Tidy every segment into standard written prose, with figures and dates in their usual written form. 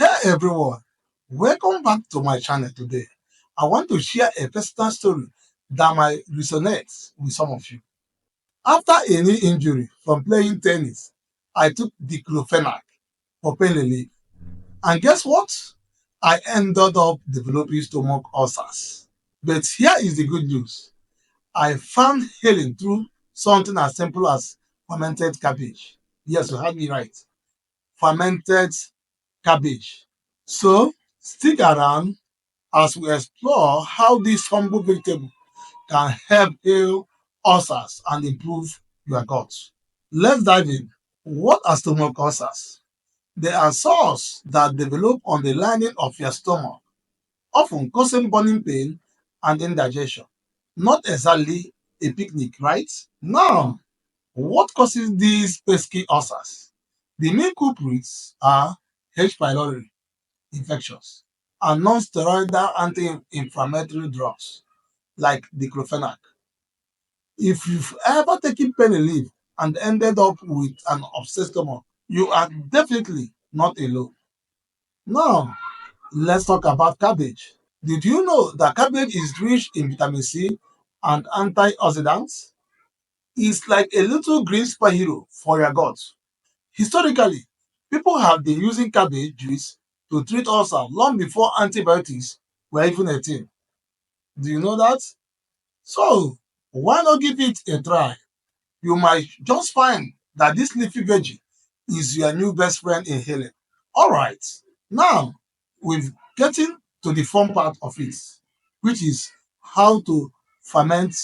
Hey everyone, welcome back to my channel today. I want to share a personal story that might resonate with some of you. After a knee injury from playing tennis, I took diclofenac for pain relief. And guess what? I ended up developing stomach ulcers. But here is the good news. I found healing through something as simple as fermented cabbage. Yes, you heard me right. Fermented cabbage. So stick around as we explore how this humble vegetable can help heal ulcers and improve your gut. Let's dive in. What are stomach ulcers? They are sores that develop on the lining of your stomach, often causing burning pain and indigestion. Not exactly a picnic, right? Now, what causes these pesky ulcers? The main culprits are H. pylori infections and non-steroidal anti-inflammatory drugs like diclofenac. If you've ever taken pain relief and ended up with an upset stomach, you are definitely not alone. Now, let's talk about cabbage. Did you know that cabbage is rich in vitamin C and antioxidants? It's like a little green superhero for your gut. Historically, people have been using cabbage juice to treat ulcer long before antibiotics were even a thing. Do you know that? So, why not give it a try? You might just find that this leafy veggie is your new best friend in healing. All right, now we've getting to the fun part of it, which is how to ferment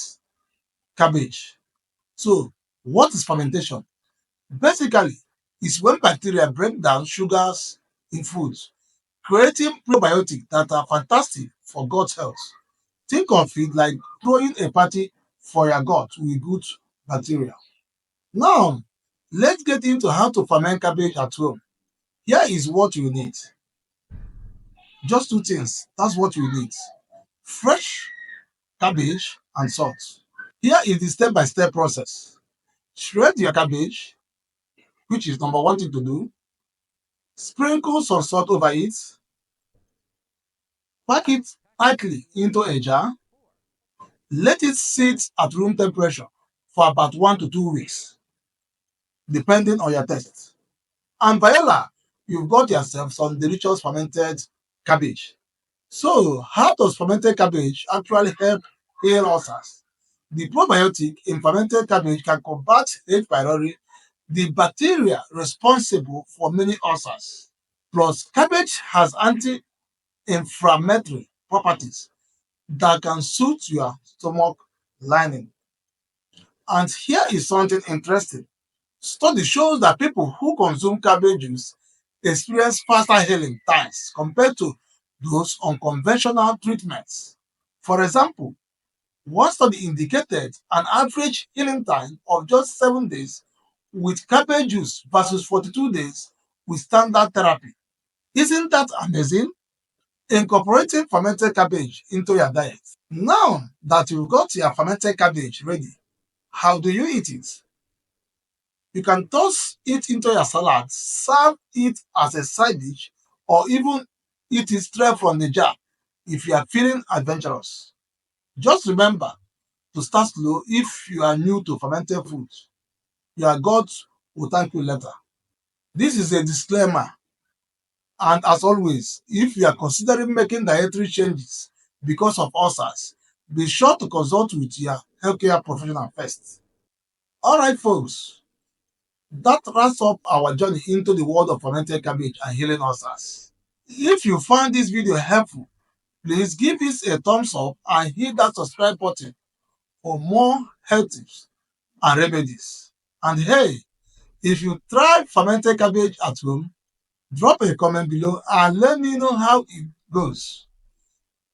cabbage. So, what is fermentation? Basically, it's when bacteria break down sugars in foods, creating probiotics that are fantastic for gut health. Think of it like throwing a party for your gut with good bacteria. Now, let's get into how to ferment cabbage at home. Here is what you need. Just two things. That's what you need. Fresh cabbage and salt. Here is the step-by-step process. Shred your cabbage, which is number one thing to do. Sprinkle some salt over it. Pack it tightly into a jar. Let it sit at room temperature for about 1 to 2 weeks, depending on your taste. And voila, you've got yourself some delicious fermented cabbage. So, how does fermented cabbage actually help heal ulcers? The probiotic in fermented cabbage can combat H. pylori, the bacteria responsible for many ulcers. Plus, cabbage has anti-inflammatory properties that can suit your stomach lining. And here is something interesting. Study shows that people who consume cabbage juice experience faster healing times compared to those on conventional treatments. For example, one study indicated an average healing time of just 7 days with cabbage juice versus 42 days with standard therapy. Isn't that amazing? Incorporating fermented cabbage into your diet. Now that you've got your fermented cabbage ready, how do you eat it? You can toss it into your salad, serve it as a side dish, or even eat it straight from the jar if you are feeling adventurous. Just remember to start slow if you are new to fermented foods. Your gut will thank you later. This is a disclaimer, and as always, if you are considering making dietary changes because of ulcers, be sure to consult with your healthcare professional first. All right, folks. That wraps up our journey into the world of fermented cabbage and healing ulcers. If you found this video helpful, please give it a thumbs up and hit that subscribe button for more health tips and remedies. And hey, if you try fermented cabbage at home, drop a comment below and let me know how it goes.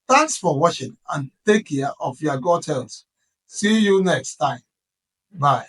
Thanks for watching and take care of your gut health. See you next time. Bye.